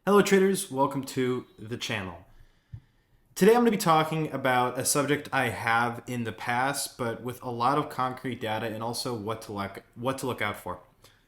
Hello traders, welcome to the channel. Today I'm going to be talking about a subject I have in the past, but with a lot of concrete data and also what to look out for.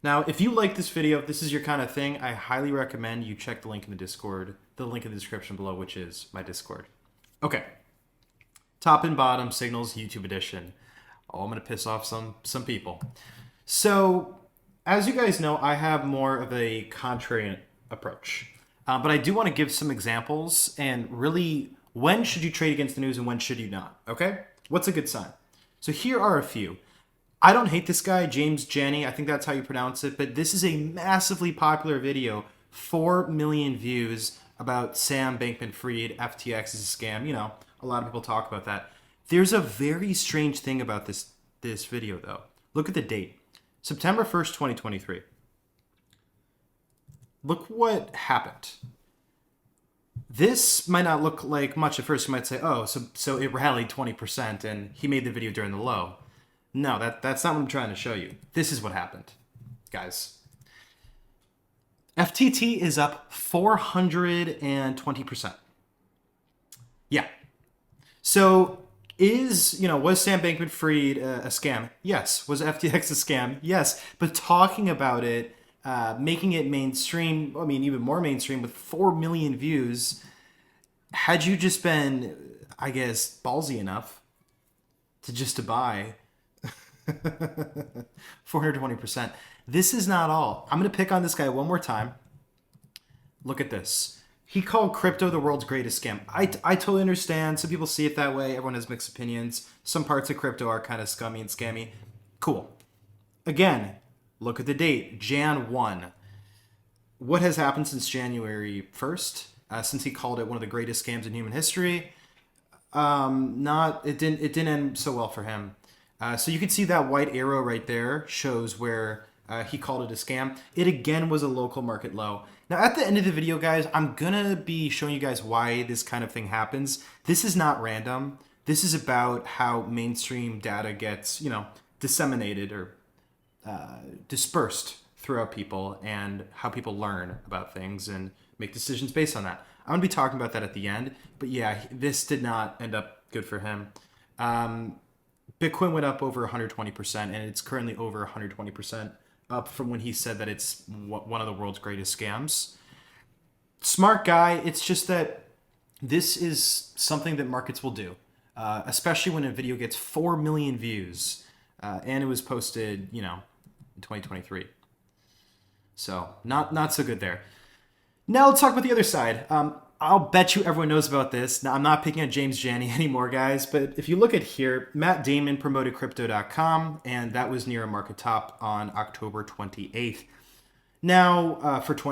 Now, if you like this video, if this is your kind of thing, I highly recommend you check the link in the Discord, the link in the description below, which is my Discord. Okay, top and bottom signals YouTube edition. Oh, I'm going to piss off some people. So, as you guys know, I have more of a contrarian approach. But I do want to give some examples and really when should you trade against the news and when should you not, okay? What's a good sign? So here are a few. I don't hate this guy, James Janney. I think that's how you pronounce it. But this is a massively popular video, 4 million views about Sam Bankman-Fried, FTX is a scam. You know, a lot of people talk about that. There's a very strange thing about this video, though. Look at the date. September 1st, 2023. Look what happened. This might not look like much at first. You might say, oh, so it rallied 20% and he made the video during the low. No, that's not what I'm trying to show you. This is what happened, guys. FTT is up 420%. Yeah. So was Sam Bankman-Fried a scam? Yes. Was FTX a scam? Yes. But talking about it, making it mainstream, I mean, even more mainstream with 4 million views, had you just been, I guess, ballsy enough to buy 420%. This is not all. I'm going to pick on this guy one more time. Look at this. He called crypto the world's greatest scam. I totally understand. Some people see it that way. Everyone has mixed opinions. Some parts of crypto are kind of scummy and scammy. Cool. Again, look at the date, Jan 1. What has happened since January 1st? Since he called it one of the greatest scams in human history? It didn't end so well for him. So you can see that white arrow right there shows where he called it a scam. It again was a local market low. Now at the end of the video, guys, I'm gonna be showing you guys why this kind of thing happens. This is not random. This is about how mainstream data gets, disseminated or dispersed throughout people and how people learn about things and make decisions based on that. I'm going to be talking about that at the end. But yeah, this did not end up good for him. Bitcoin went up over 120%, and it's currently over 120% up from when he said that it's one of the world's greatest scams. Smart guy. It's just that this is something that markets will do, especially when a video gets 4 million views. And it was posted, in 2023. So not so good there. Now let's talk about the other side. I'll bet you everyone knows about this. Now I'm not picking on James Janney anymore, guys, but if you look at here, Matt Damon promoted Crypto.com, and that was near a market top on October 28th. Now,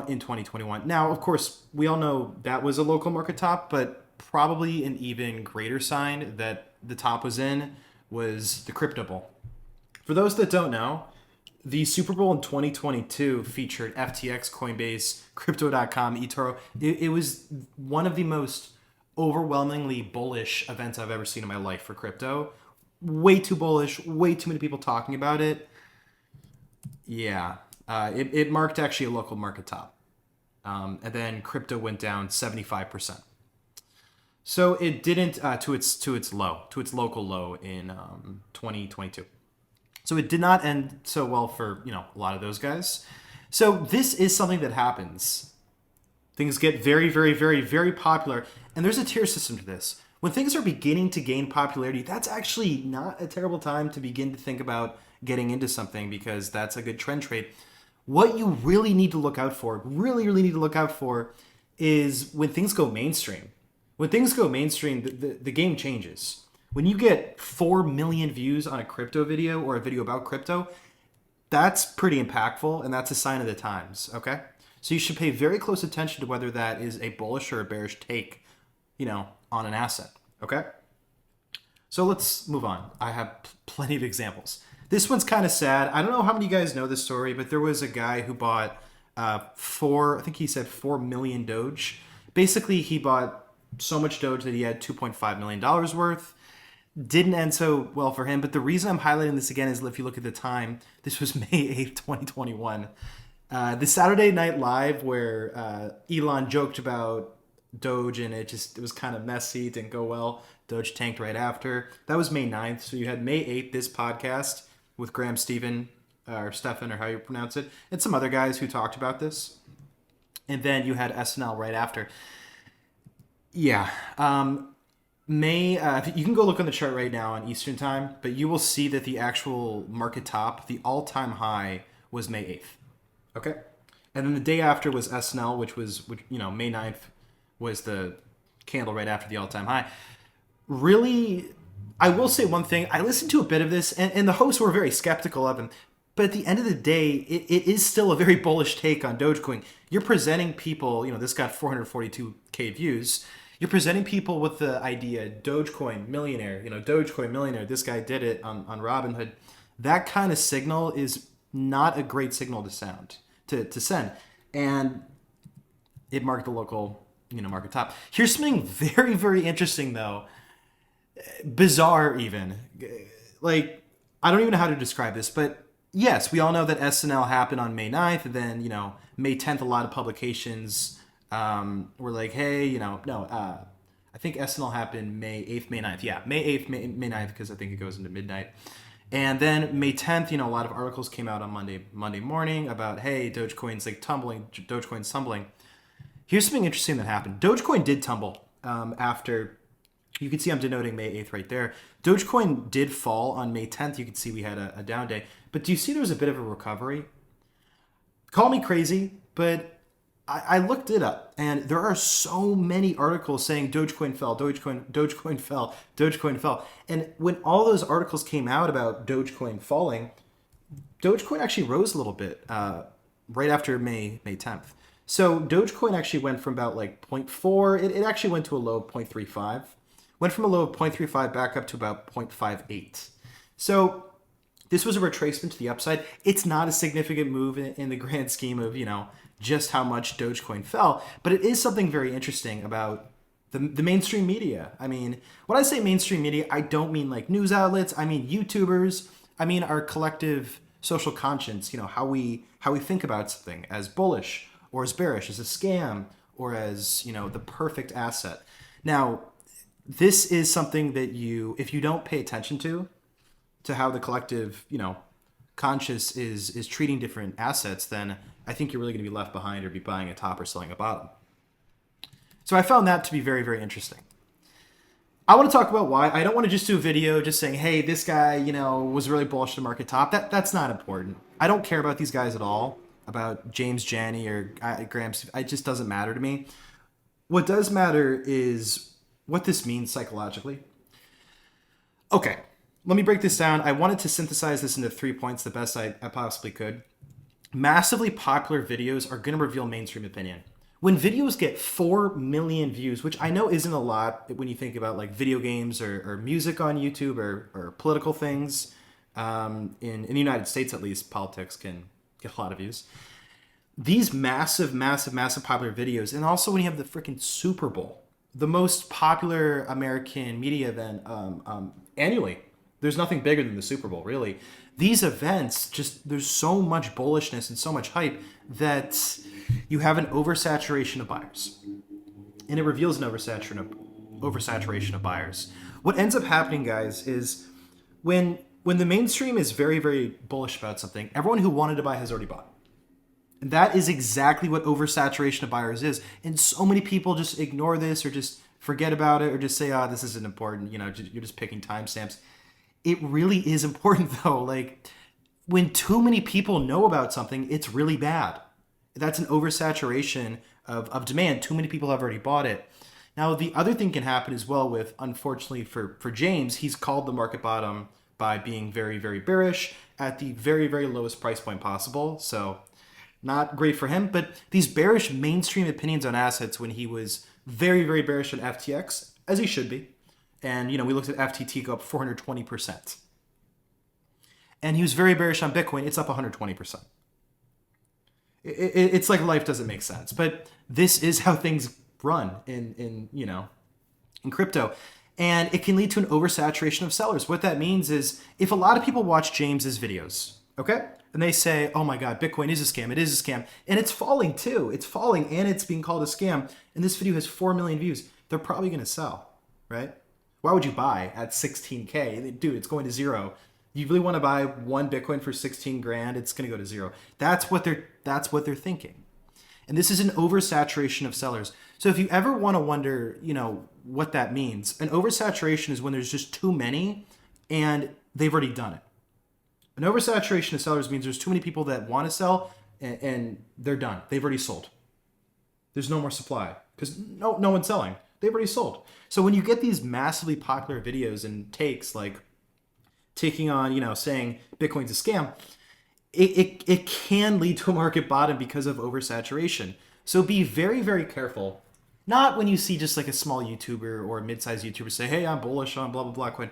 in 2021. Now, of course, we all know that was a local market top, but probably an even greater sign that the top was in was the Crypto Bowl. For those that don't know, the Super Bowl in 2022 featured FTX, Coinbase, Crypto.com, eToro. It was one of the most overwhelmingly bullish events I've ever seen in my life for crypto. Way too bullish, way too many people talking about it. Yeah, it marked actually a local market top. And then crypto went down 75%. So it didn't to its local low in 2022. So it did not end so well for, a lot of those guys. So this is something that happens. Things get very, very, very, very popular. And there's a tier system to this. When things are beginning to gain popularity, that's actually not a terrible time to begin to think about getting into something because that's a good trend trade. What you really need to look out for, is when things go mainstream. When things go mainstream, the game changes. When you get 4 million views on a crypto video or a video about crypto, that's pretty impactful, and that's a sign of the times, okay? So you should pay very close attention to whether that is a bullish or a bearish take, on an asset, okay? So let's move on. I have plenty of examples. This one's kind of sad. I don't know how many of you guys know this story, but there was a guy who bought I think he said 4 million Doge. Basically, he bought so much Doge that he had $2.5 million worth. Didn't end so well for him, but the reason I'm highlighting this again is if you look at the time, this was May 8th, 2021. The Saturday Night Live where Elon joked about Doge and it was kind of messy, didn't go well. Doge tanked right after. That was May 9th. So you had May 8th, this podcast with Graham Stephen, or Stefan, or how you pronounce it, and some other guys who talked about this. And then you had SNL right after. Yeah. May you can go look on the chart right now on Eastern time, but you will see that the actual market top, the all-time high, was May 8th. Okay, and then the day after was SNL, which May 9th was the candle right after the all-time high. Really, I will say one thing. I listened to a bit of this, and the hosts were very skeptical of him. But at the end of the day, it is still a very bullish take on Dogecoin. You're presenting people, this got 442K views. You're presenting people with the idea, Dogecoin millionaire, Dogecoin millionaire. This guy did it on Robinhood. That kind of signal is not a great signal to send. And it marked the local, market top. Here's something very, very interesting, though. Bizarre, even. Like, I don't even know how to describe this, but yes, we all know that SNL happened on May 9th, and then, May 10th, a lot of publications were like, hey, I think SNL happened May 8th, May 9th. Yeah, May 8th, May 9th, because I think it goes into midnight. And then May 10th, a lot of articles came out on Monday morning about, hey, Dogecoin's tumbling, Dogecoin's tumbling. Here's something interesting that happened. Dogecoin did tumble after, you can see I'm denoting May 8th right there. Dogecoin did fall on May 10th. You can see we had a down day. But do you see there was a bit of a recovery? Call me crazy, but I looked it up, and there are so many articles saying Dogecoin fell, Dogecoin fell, Dogecoin fell. And when all those articles came out about Dogecoin falling, Dogecoin actually rose a little bit right after May 10th. So Dogecoin actually went from about 0.4, it actually went to a low of 0.35. Went from a low of 0.35 back up to about 0.58. So this was a retracement to the upside. It's not a significant move in the grand scheme of, just how much Dogecoin fell, but it is something very interesting about the mainstream media. I mean, when I say mainstream media, I don't mean news outlets. I mean YouTubers. I mean our collective social conscience. How we think about something as bullish or as bearish, as a scam or as the perfect asset. Now, this is something that if you don't pay attention to how the collective conscious is treating different assets, then I think you're really going to be left behind or be buying a top or selling a bottom. So I found that to be very, very interesting. I want to talk about why. I don't want to just do a video just saying, hey, this guy, was really bullish to market top. That's not important. I don't care about these guys at all, about James Janney or Graham. It just doesn't matter to me. What does matter is what this means psychologically. Okay, let me break this down. I wanted to synthesize this into 3 points the best I possibly could. Massively popular videos are going to reveal mainstream opinion. When videos get 4 million views, which I know isn't a lot when you think about video games or music on YouTube or political things, in the United States at least, politics can get a lot of views. These massive popular videos, and also when you have the freaking Super Bowl, the most popular American media event annually. There's nothing bigger than the Super Bowl, really. These events, there's so much bullishness and so much hype that you have an oversaturation of buyers. And it reveals an oversaturation of buyers. What ends up happening, guys, is when the mainstream is very, very bullish about something, everyone who wanted to buy has already bought. And that is exactly what oversaturation of buyers is. And so many people just ignore this or just forget about it or just say, this isn't important. You're just picking timestamps. It really is important, though. When too many people know about something, it's really bad. That's an oversaturation of demand. Too many people have already bought it. Now, the other thing can happen as well with, unfortunately for James, he's called the market bottom by being very, very bearish at the very, very lowest price point possible. So not great for him. But these bearish mainstream opinions on assets when he was very, very bearish on FTX, as he should be. And, we looked at FTT go up 420%. And he was very bearish on Bitcoin. It's up 120%. It's like life doesn't make sense. But this is how things run in crypto. And it can lead to an oversaturation of sellers. What that means is if a lot of people watch James's videos, okay? and they say, oh my God, Bitcoin is a scam. It is a scam. And it's falling too. It's falling and it's being called a scam. And this video has 4 million views. They're probably going to sell, right? Why would you buy at 16K? Dude, it's going to zero. You really want to buy one Bitcoin for 16 grand? It's going to go to zero. That's what they're thinking. And this is an oversaturation of sellers. So if you ever want to wonder, what that means, an oversaturation is when there's just too many and they've already done it. An oversaturation of sellers means there's too many people that want to sell and they're done. They've already sold. There's no more supply because no one's selling. They've already sold. So when you get these massively popular videos and takes like taking on, saying Bitcoin's a scam, it can lead to a market bottom because of oversaturation. So be very, very careful. Not when you see just like a small YouTuber or a mid-sized YouTuber say, hey, I'm bullish on blah, blah, blah coin.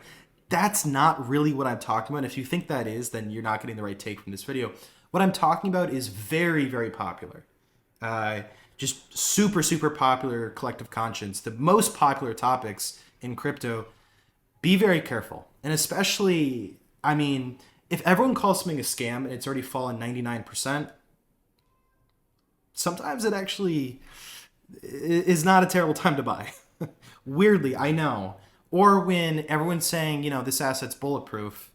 That's not really what I'm talking about. If you think that is, then you're not getting the right take from this video. What I'm talking about is very, very popular. Just super, super popular collective conscience. The most popular topics in crypto. Be very careful. And especially, if everyone calls something a scam and it's already fallen 99%, sometimes it actually is not a terrible time to buy. Weirdly, I know. Or when everyone's saying, this asset's bulletproof,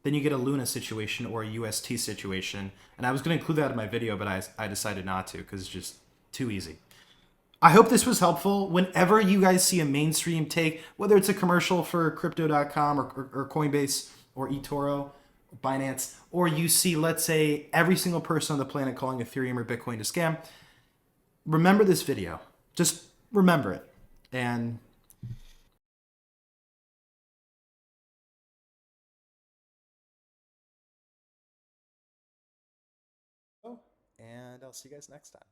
then you get a Luna situation or a UST situation. And I was going to include that in my video, but I decided not to because it's just too easy. I hope this was helpful. Whenever you guys see a mainstream take, whether it's a commercial for crypto.com or Coinbase or eToro, or Binance, or you see, let's say, every single person on the planet calling Ethereum or Bitcoin a scam, remember this video. Just remember it. And I'll see you guys next time.